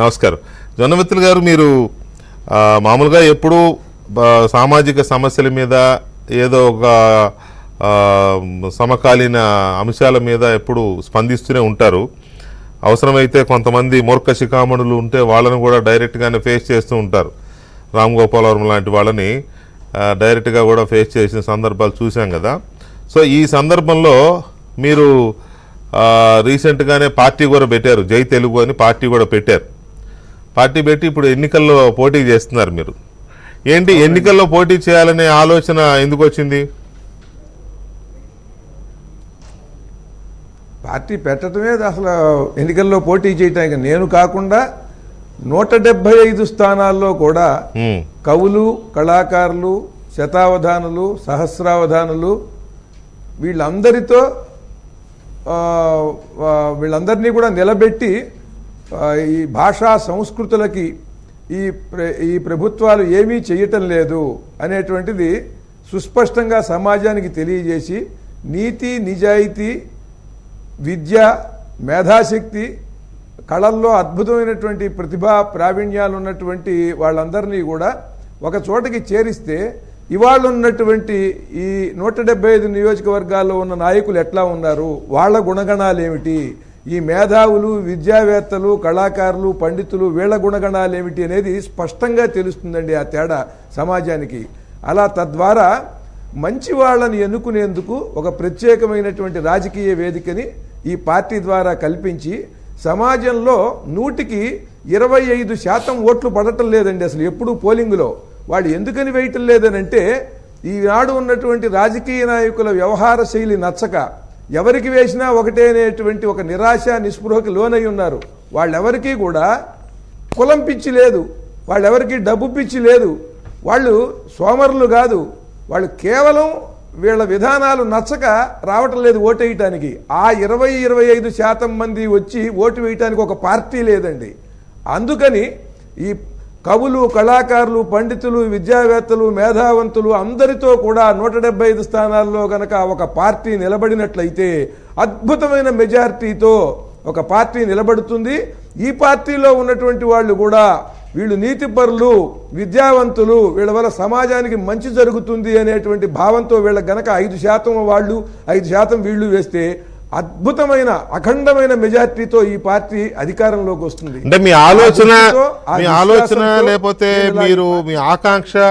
నమస్కారం. జొన్నమిత్రులు గారు, మీరు మామూలుగా ఎప్పుడూ సామాజిక సమస్యల మీద ఏదో ఒక సమకాలీన అంశాల మీద ఎప్పుడు స్పందిస్తూనే ఉంటారు. అవసరమైతే కొంతమంది మూర్ఖ శిఖామణులు ఉంటే వాళ్ళని కూడా డైరెక్ట్గానే ఫేస్ చేస్తూ ఉంటారు. రామ్ గోపాల్ వర్మ లాంటి వాళ్ళని డైరెక్ట్గా కూడా ఫేస్ చేసిన సందర్భాలు చూసాం కదా. సో ఈ సందర్భంలో మీరు రీసెంట్గానే పార్టీ కూడా పెట్టారు, జై తెలుగు అని పార్టీ కూడా పెట్టారు. పార్టీ పెట్టి ఇప్పుడు ఎన్నికల్లో పోటీ చేస్తున్నారు. మీరు ఏంటి ఎన్నికల్లో పోటీ చేయాలనే ఆలోచన ఎందుకు వచ్చింది? పార్టీ పెట్టడమే అసలు ఎన్నికల్లో పోటీ చేయటానికి. నేను కాకుండా 175 స్థానాల్లో కూడా కవులు, కళాకారులు, శతావధానులు, సహస్రావధానులు వీళ్ళందరినీ కూడా నిలబెట్టి ఈ భాషా సంస్కృతులకి ఈ ప్రభుత్వాలు ఏమీ చేయటం లేదు అనేటువంటిది సుస్పష్టంగా సమాజానికి తెలియజేసి, నీతి, నిజాయితీ, విద్య, మేధాశక్తి, కళల్లో అద్భుతమైనటువంటి ప్రతిభా ప్రావీణ్యాలు ఉన్నటువంటి వాళ్ళందరినీ కూడా ఒక చోటకి చేరిస్తే ఇవాళ ఉన్నటువంటి ఈ 175 నియోజకవర్గాల్లో ఉన్న నాయకులు ఎట్లా ఉన్నారు, వాళ్ళ గుణగణాలు ఏమిటి, ఈ మేధావులు, విద్యావేత్తలు, కళాకారులు, పండితులు వీళ్ళ గుణగణాలు ఏమిటి అనేది స్పష్టంగా తెలుస్తుందండి ఆ తేడా సమాజానికి. అలా తద్వారా మంచి వాళ్ళని ఎన్నుకునేందుకు ఒక ప్రత్యేకమైనటువంటి రాజకీయ వేదికని ఈ పార్టీ ద్వారా కల్పించి సమాజంలో 100కి 25% ఓట్లు పడటం లేదండి అసలు ఎప్పుడు పోలింగులో. వాళ్ళు ఎందుకని వేయటం లేదనంటే ఈనాడు ఉన్నటువంటి రాజకీయ నాయకుల వ్యవహార శైలి నచ్చక ఎవరికి వేసినా ఒకటే అనేటువంటి ఒక నిరాశ, నిస్పృహకి లోనై ఉన్నారు. వాళ్ళెవరికీ కూడా కులం పిచ్చి లేదు, వాళ్ళెవరికీ డబ్బు పిచ్చి లేదు, వాళ్ళు సోమరులు కాదు, వాళ్ళు కేవలం వీళ్ళ విధానాలు నచ్చక రావటం లేదు ఓటు వేయటానికి. ఆ 20-25% మంది వచ్చి ఓటు వేయటానికి ఒక పార్టీ లేదండి. అందుకని ఈ కవులు, కళాకారులు, పండితులు, విద్యావేత్తలు, మేధావంతులు అందరితో కూడా 175 స్థానాల్లో గనక ఒక పార్టీ నిలబడినట్లయితే అద్భుతమైన మెజారిటీతో ఒక పార్టీ నిలబడుతుంది. ఈ పార్టీలో ఉన్నటువంటి వాళ్ళు కూడా వీళ్ళు నీతిపరులు, విద్యావంతులు, వీళ్ళ వల్ల సమాజానికి మంచి జరుగుతుంది అనేటువంటి భావంతో వీళ్ళకి గనక 5% వాళ్ళు 5% వీళ్ళు వేస్తే అద్భుతమైన అఖండమైన మెజార్టీతో ఈ పార్టీ అధికారంలోకి వస్తుంది. అంటే మీ ఆలోచన లేకపోతే మీరు మీ ఆకాంక్ష